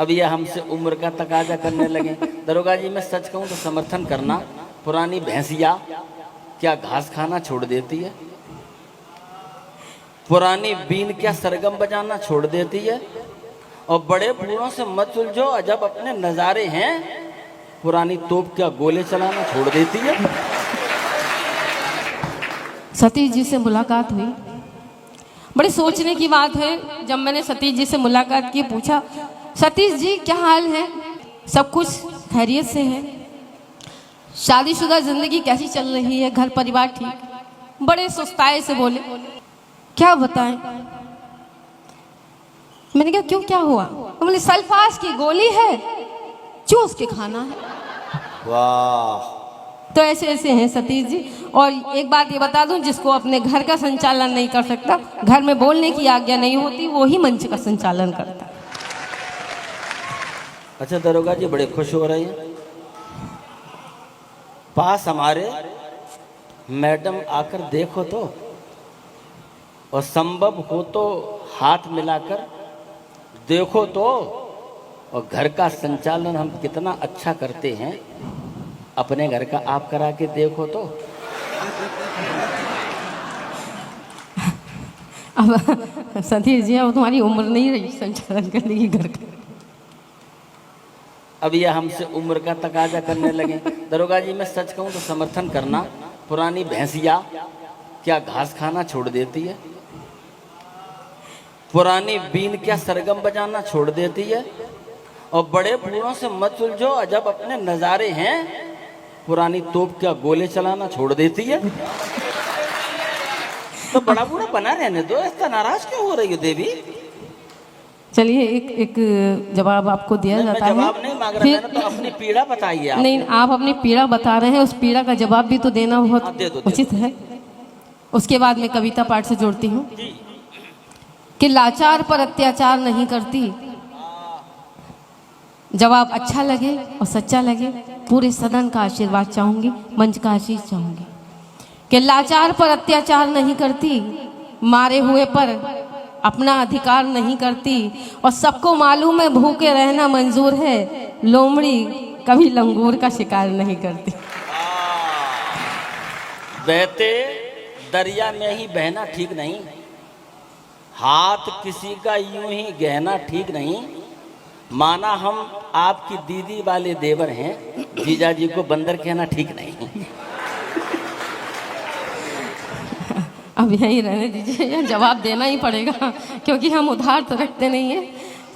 अब ये हमसे उम्र का तकाजा करने लगे। दरोगा जी मैं सच कहूँ तो समर्थन करना, पुरानी भैंसिया क्या घास खाना छोड़ देती है, पुरानी बीन क्या सरगम बजाना छोड़ देती है, और बड़े बूढ़ों से मत उलझो अजब अपने नजारे हैं, पुरानी तोप क्या गोले चलाना छोड़ देती है। सतीश जी से मुलाकात हुई, बड़ी सोचने की बात है। जब मैंने सतीश जी से मुलाकात की, पूछा सतीश जी क्या हाल है, सब कुछ खैरियत से है, शादीशुदा जिंदगी कैसी चल रही है, घर परिवार ठीक। बड़े सुस्ताए से बोले क्या बताएं। मैंने कहा क्यों, क्या हुआ? बोले सल्फास की गोली है, चूस के खाना है। वाह, तो ऐसे ऐसे हैं सतीश जी। और एक बात ये बता दूं, जिसको अपने घर का संचालन नहीं कर सकता, घर में बोलने की आज्ञा नहीं होती, वो ही मंच का संचालन करता। अच्छा दरोगा जी बड़े खुश हो रहे हैं, पास हमारे मैडम आकर देखो तो, और संभव हो तो हाथ मिलाकर देखो तो, और घर का संचालन हम कितना अच्छा करते हैं, अपने घर का आप करा के देखो तो। अब सतीश जी अब तुम्हारी उम्र नहीं रही संचालन करने की घर का। अब ये हमसे उम्र का तकाजा करने लगे। दरोगा जी मैं सच कहूँ तो समर्थन करना, पुरानी भैंसिया क्या घास खाना छोड़ देती है, पुरानी बीन क्या सरगम बजाना छोड़ देती है, और बड़े बूढ़ों से मत उलझो अजब अपने नजारे हैं, पुरानी तोप क्या गोले चलाना छोड़ देती है। तो बड़ा बूढ़ा बना रहने दो, ऐसा नाराज क्यों हो रही हो देवी? चलिए एक जवाब आपको दिया जाता है। जवाब नहीं मांग रहा, मैंने तो अपनी पीड़ा बताई है। नहीं, आप अपनी पीड़ा बता रहे हैं, उस पीड़ा का जवाब भी तो देना बहुत दे दो। उचित है। उसके बाद मैं कविता पाठ से जोड़ती हूँ कि लाचार पर अत्याचार नहीं करती। जवाब अच्छा लगे और सच्चा लगे, पूरे सदन का आशीर्वाद चाहूंगी, मंच का आशीष चाहूंगी कि लाचार पर अत्याचार नहीं करती, मारे हुए पर अपना अधिकार नहीं करती, और सबको मालूम है भूखे रहना मंजूर है, लोमड़ी कभी लंगूर का शिकार नहीं करती। बहते दरिया में ही बहना ठीक नहीं, हाथ किसी का यूं ही गहना ठीक नहीं, माना हम आपकी दीदी वाले देवर हैं, जीजा जी को बंदर कहना ठीक नहीं। अब यही रहने दीजिए, जवाब देना ही पड़ेगा क्योंकि हम उधार तो रखते नहीं हैं।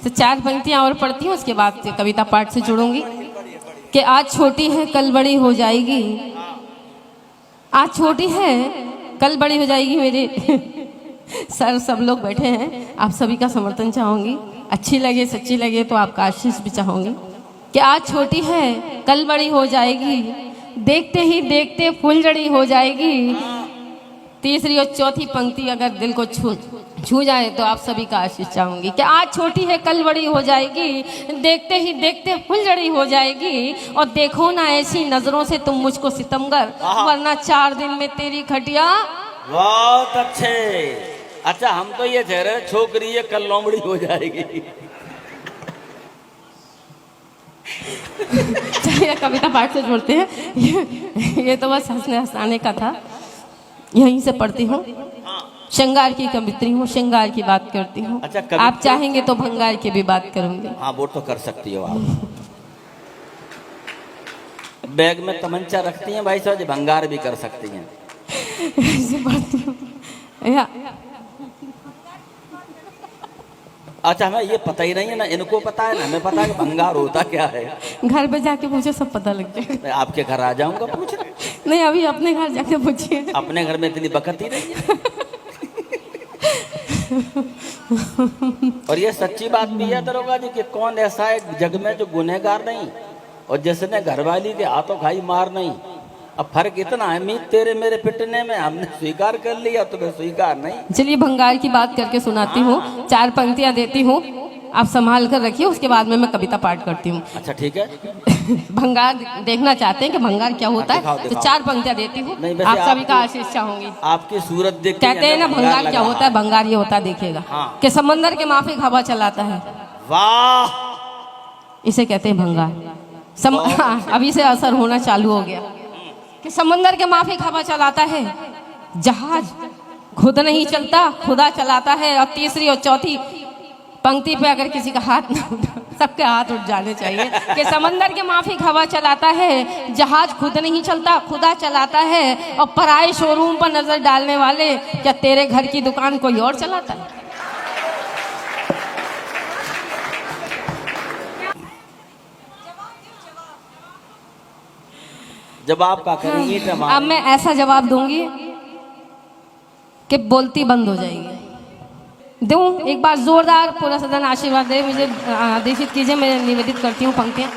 तो 4 पंक्तियाँ और पढ़ती हूँ, उसके बाद कविता पाठ से जुड़ूंगी कि आज छोटी है कल बड़ी हो जाएगी, आज छोटी है कल बड़ी हो जाएगी। मेरे सर सब लोग बैठे हैं, आप सभी का समर्थन चाहूँगी, अच्छी लगे सच्ची लगे तो आपका आशीष भी चाहूँगी कि आज छोटी है कल बड़ी हो जाएगी, देखते ही देखते फुलझड़ी हो जाएगी। तीसरी और चौथी पंक्ति अगर दिल को छू जाए तो आप सभी का आशीष चाहूंगी कि आज छोटी है कल बड़ी हो जाएगी, देखते ही देखते फुलझड़ी हो जाएगी, और देखो ना ऐसी नजरों से तुम मुझको सितमगर, वरना 4 दिन में तेरी खटिया। बहुत अच्छे। अच्छा हम तो ये कह रहे छोकरी है कल लोमड़ी हो जाएगी। चलिए कविता पाठ से जोड़ते हैं, ये तो बस हंसने हंसाने का था, यहीं से पढ़ती हूँ। श्रृंगार की कवित्री हूँ, श्रृंगार की बात करती हूँ। अच्छा, आप चाहेंगे तो भंगार की भी बात करूंगी। हाँ वो तो कर सकती हो आप। बैग में तमंचा रखती हैं भाई साहब, भंगार भी कर सकती हैं। ऐसे पढ़ती हूँ। अच्छा हमें ये पता ही नहीं है ना, इनको पता है ना हमें पता है कि भंगार होता क्या है। घर पे जाके पूछे सब पता लग जाएगा। मैं आपके घर आ जाऊंगा पूछने। नहीं अभी अपने घर जाके पूछिए। अपने घर में इतनी बकत ही नहीं है। और ये सच्ची बात भी है दरोगा जी कि कौन ऐसा है जग में जो गुनहगार नहीं, और जिसने घरवाली के हाथों खाई मार नहीं। अब फर्क इतना है मीत तेरे मेरे पिटने में, हमने स्वीकार कर लिया तुम्हें स्वीकार नहीं। चलिए भंगार की बात करके सुनाती हूँ, 4 पंक्तियाँ देती हूँ, आप संभाल कर रखिए, उसके बाद में मैं कविता पाठ करती हूँ। अच्छा ठीक है। भंगार देखना चाहते हैं कि भंगार क्या होता है, तो 4 पंक्तियाँ देती हूँ, आप सभी का आशीष चाहूंगी। आपकी सूरत देख कहते हैं ना भंगार क्या होता है, भंगार ये होता है देखिएगा कि समंदर के माफिक हवा चलाता है। वाह इसे कहते हैं भंगार। हाँ, अभी से असर होना चालू हो गया कि समंदर के माफिक हवा चलाता है, जहाज खुद नहीं चलता, खुदा चलाता है। और तीसरी और चौथी पंक्ति पे अगर किसी का हाथ ना उठा, सबके हाथ उठ जाने चाहिए कि समंदर के माफिक हवा चलाता है, जहाज खुद नहीं चलता, खुदा चलाता है। और पराए शोरूम पर नजर डालने वाले, क्या तेरे घर की दुकान कोई और चलाता है? जवाब का करेंगे अब मैं ऐसा जवाब दूंगी कि बोलती बंद हो जाएगी। दूं एक बार जोरदार, पूरा सदन आशीर्वाद दे, मुझे आदेशित कीजिए, मैं निवेदित करती हूँ पंक्तियाँ।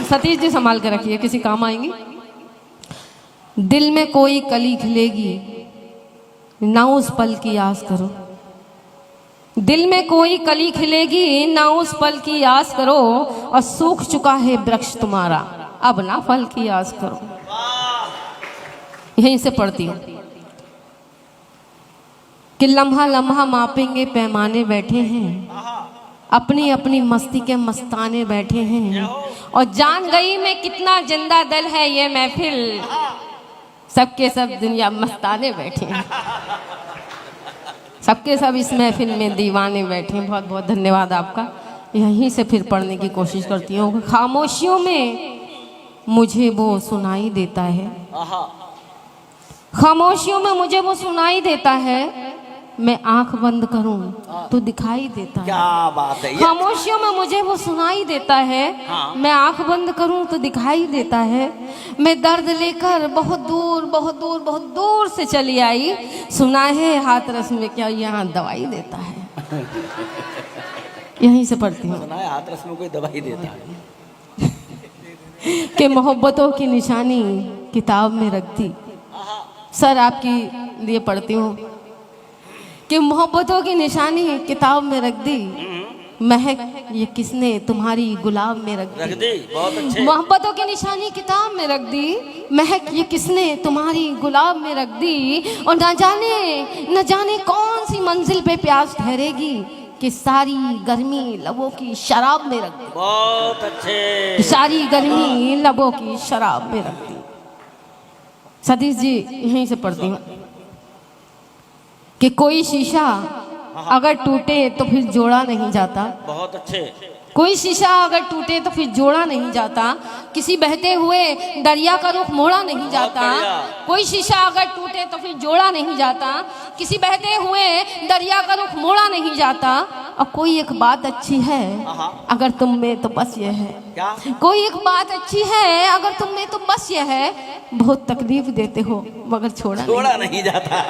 सतीश जी संभाल कर रखिए, किसी काम आएंगी। दिल में कोई कली खिलेगी, ना उस पल की आस करो। दिल में कोई कली खिलेगी, ना उस पल की आस करो। और सूख चुका है वृक्ष तुम्हारा, अब ना फल की आस करो। यहीं से पढ़ती हूँ कि लम्हा लम्हा मापेंगे पैमाने बैठे हैं, अपनी अपनी मस्ती के मस्ताने बैठे हैं। और जान गई मैं कितना जिंदा दिल है ये महफिल, सबके सब दुनिया मस्ताने बैठे हैं, सबके सब इस महफिल में दीवाने बैठे हैं। बहुत बहुत धन्यवाद आपका। यहीं से फिर पढ़ने की कोशिश करती हूँ। खामोशियों में मुझे वो सुनाई देता है, खामोशियों में मुझे वो सुनाई देता है। मैं आंख बंद करूं तो दिखाई देता है। क्या बात है ये? खामोशियों में मुझे वो सुनाई देता है। मैं आंख बंद करूं तो दिखाई देता है। मैं दर्द लेकर बहुत दूर बहुत दूर बहुत दूर से चली आई, सुना है हाथ रस में क्या यहाँ दवाई देता है। यहीं से पढ़ती हूँ। सुना है हाथ रस में कोई दवाई देता है कि मोहब्बतों की निशानी किताब में रख दी। सर आपके लिए पढ़ती हूँ कि मोहब्बतों की निशानी किताब में रख दी, महक ये किसने तुम्हारी गुलाब में रख दी। बहुत अच्छे। मोहब्बतों की निशानी किताब में रख दी, महक ये किसने तुम्हारी गुलाब में रख दी। और न जाने कौन सी मंजिल पे प्यास ठहरेगी, कि सारी गर्मी लबों की शराब में रख दी। बहुत अच्छे। सारी गर्मी लबों की शराब में रख दी। सतीश जी यहीं से पढ़ती हूँ कि कोई शीशा अगर टूटे तो फिर जोड़ा नहीं जाता। बहुत अच्छे। कोई शीशा अगर टूटे तो फिर जोड़ा नहीं जाता। किसी बहते हुए दरिया का रुख मोड़ा नहीं जाता। कोई शीशा अगर टूटे तो फिर जोड़ा नहीं जाता। किसी बहते हुए दरिया का रुख मोड़ा नहीं जाता। और कोई एक बात अच्छी है अगर तुम में तो बस ये है। क्या? कोई एक बात अच्छी है अगर तुम में तो बस ये है, बहुत तकलीफ देते हो मगर छोड़ा नहीं जाता।